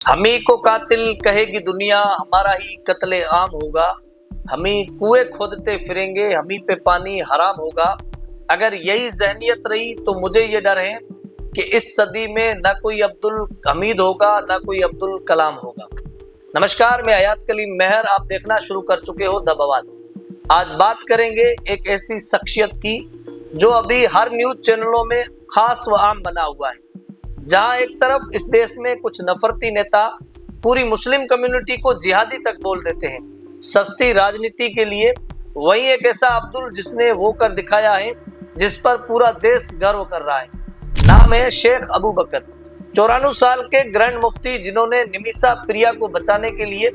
हमी को कातिल कहेगी दुनिया, हमारा ही कत्ले आम होगा। हमी कुएं खोदते फिरेंगे, हमी पे पानी हराम होगा। अगर यही जहनियत रही तो मुझे ये डर है कि इस सदी में ना कोई अब्दुल हमीद होगा, ना कोई अब्दुल कलाम होगा। नमस्कार, मैं हयात कलीम मेहर, आप देखना शुरू कर चुके हो द बवाल। आज बात करेंगे एक ऐसी शख्सियत की जो अभी हर न्यूज चैनलों में खास व आम बना हुआ है। जहां एक तरफ इस देश में कुछ नफरती नेता पूरी मुस्लिम कम्युनिटी को जिहादी तक बोल देते हैं सस्ती राजनीति के लिए, वहीं एक ऐसा अब्दुल जिसने वो कर दिखाया है जिस पर पूरा देश गर्व कर रहा है। नाम है शेख अबू बकर। 94 साल के ग्रैंड मुफ्ती जिन्होंने निमिसा प्रिया को बचाने के लिए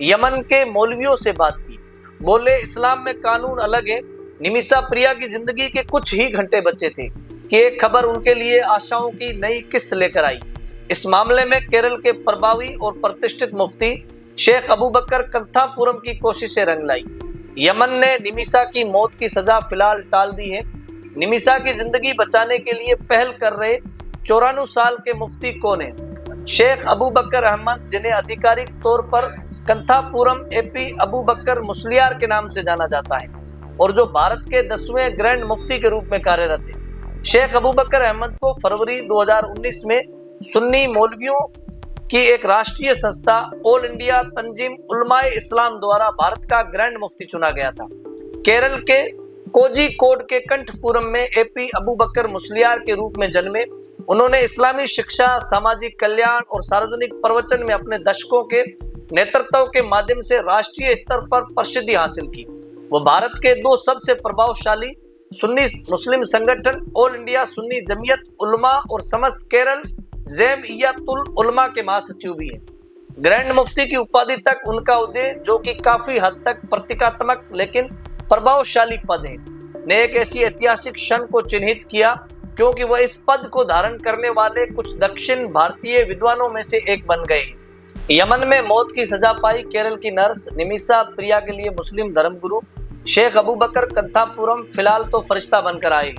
यमन के मौलवियों से बात की। बोले इस्लाम में कानून अलग है। निमिसा प्रिया की जिंदगी के कुछ ही घंटे बचे थे कि एक खबर उनके लिए आशाओं की नई किस्त लेकर आई। इस मामले में केरल के प्रभावी और प्रतिष्ठित मुफ्ती शेख अबू बकर कंथापुरम की कोशिशें रंग लाई। यमन ने निमिसा की मौत की सजा फिलहाल टाल दी है। निमिसा की जिंदगी बचाने के लिए पहल कर रहे 94 साल के मुफ्ती कौन है? शेख अबू बकर अहमद, जिन्हें आधिकारिक तौर पर कंथापुरम एपी अबू बकर मुस्लियार के नाम से जाना जाता है और जो भारत के 10वें ग्रैंड मुफ्ती के रूप में कार्यरत है। शेख अबू बकर अहमद को फरवरी 2019 में सुन्नी मौलवियों की एक राष्ट्रीय संस्था ऑल इंडिया तंजीम उलमाए इस्लाम द्वारा भारत का ग्रैंड मुफ्ती चुना गया था। केरल के कोझिकोड के कंठपुरम में एपी अबू बकर मुस्लियार के रूप में जन्मे। उन्होंने इस्लामी शिक्षा, सामाजिक कल्याण और सार्वजनिक प्रवचन में अपने दशकों के नेतृत्व के माध्यम से राष्ट्रीय स्तर पर प्रसिद्धि हासिल की। वो भारत के दो सबसे प्रभावशाली सुन्नी मुस्लिम संगठन ऑल इंडिया सुन्नी जमीयत उलमा और समस्त केरल जमीयतुल उलमा के महासचिव भी हैं। ग्रैंड मुफ्ती की उपाधि तक उनका उदय, जो कि काफी हद तक प्रतीकात्मक लेकिन प्रभावशाली पद है, ने एक ऐसी ऐतिहासिक क्षण को चिन्हित किया क्योंकि वह इस पद को धारण करने वाले कुछ दक्षिण भारतीय विद्वानों में से एक बन गए। यमन में मौत की सजा पाई केरल की नर्स निमिसा प्रिया के लिए मुस्लिम धर्मगुरु शेख अबू बकर कंथापुरम फिलहाल तो फरिश्ता बनकर आए।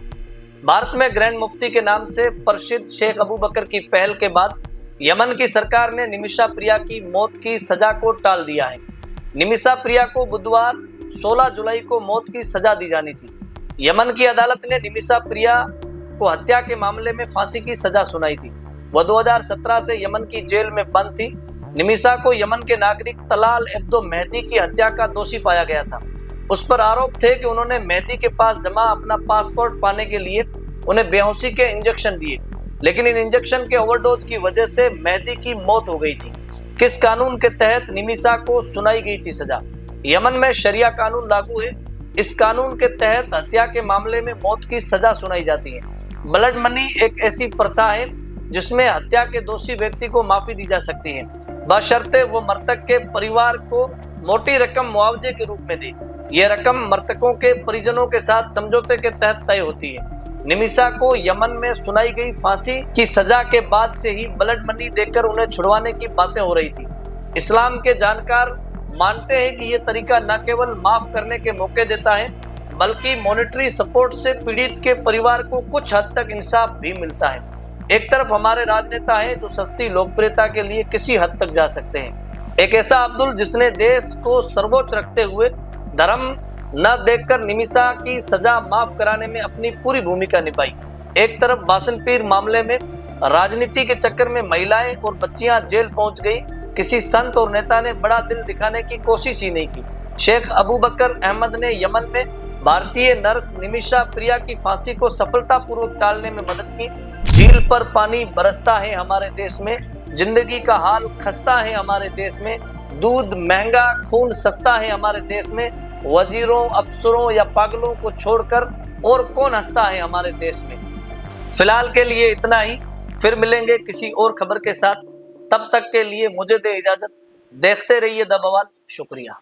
भारत में ग्रैंड मुफ्ती के नाम से प्रसिद्ध शेख अबू बकर की पहल के बाद यमन की सरकार ने निमिसा प्रिया की मौत की सजा को टाल दिया है। निमिसा प्रिया को बुधवार 16 जुलाई को मौत की सजा दी जानी थी। यमन की अदालत ने निमिसा प्रिया को हत्या के मामले में फांसी की सजा सुनाई थी। वह 2017 से यमन की जेल में बंद थी। निमिसा को यमन के नागरिक तलाल एब्दो मेहदी की हत्या का दोषी पाया गया था। उस पर आरोप थे कि उन्होंने मेहदी के पास जमा अपना पासपोर्ट पाने के लिए उन्हें बेहोशी के इंजेक्शन दिए, लेकिन इन इंजेक्शन के ओवरडोज की वजह से मेहदी की मौत हो गई थी। किस कानून के तहत निमिसा को सुनाई गई थी सजा? यमन में शरिया कानून लागू है। इस कानून के तहत हत्या के मामले में मौत की सजा सुनाई जाती है। ब्लड मनी एक ऐसी प्रथा है जिसमें हत्या के दोषी व्यक्ति को माफी दी जा सकती है, बशर्ते वो मृतक के परिवार को मोटी रकम मुआवजे के रूप में दे। यह रकम मृतकों के परिजनों के साथ समझौते के तहत तय होती है। निमिसा को यमन में सुनाई गई फांसी की सजा के बाद से ही ब्लड मनी देकर उन्हें छुड़वाने की बातें हो रही थी। इस्लाम के जानकार मानते हैं कि यह तरीका न केवल माफ करने के मौके देता है, बल्कि मॉनेटरी सपोर्ट से पीड़ित के परिवार को कुछ हद तक इंसाफ भी मिलता है। एक तरफ हमारे राजनेता हैं जो सस्ती लोकप्रियता के लिए किसी हद तक जा सकते हैं। एक ऐसा अब्दुल जिसने देश को सर्वोच्च रखते हुए धर्म न देखकर निमिसा की सजा माफ कराने में अपनी पूरी भूमिका निभाई। एक तरफ बासनपीर मामले में राजनीति के चक्कर में महिलाएं और बच्चियां जेल पहुंच गई। किसी संत और नेता ने बड़ा दिल दिखाने की कोशिश ही नहीं की। शेख अबू बकर अहमद ने यमन में भारतीय नर्स निमिसा प्रिया की फांसी को सफलतापूर्वक टालने में मदद की। झील पर पानी बरसता है हमारे देश में, जिंदगी का हाल खस्ता है हमारे देश में, दूध महंगा खून सस्ता है हमारे देश में, वजीरों अफसरों या पागलों को छोड़कर और कौन हंसता है हमारे देश में। फिलहाल के लिए इतना ही, फिर मिलेंगे किसी और खबर के साथ। तब तक के लिए मुझे दे इजाजत। देखते रहिए द बवाल। शुक्रिया।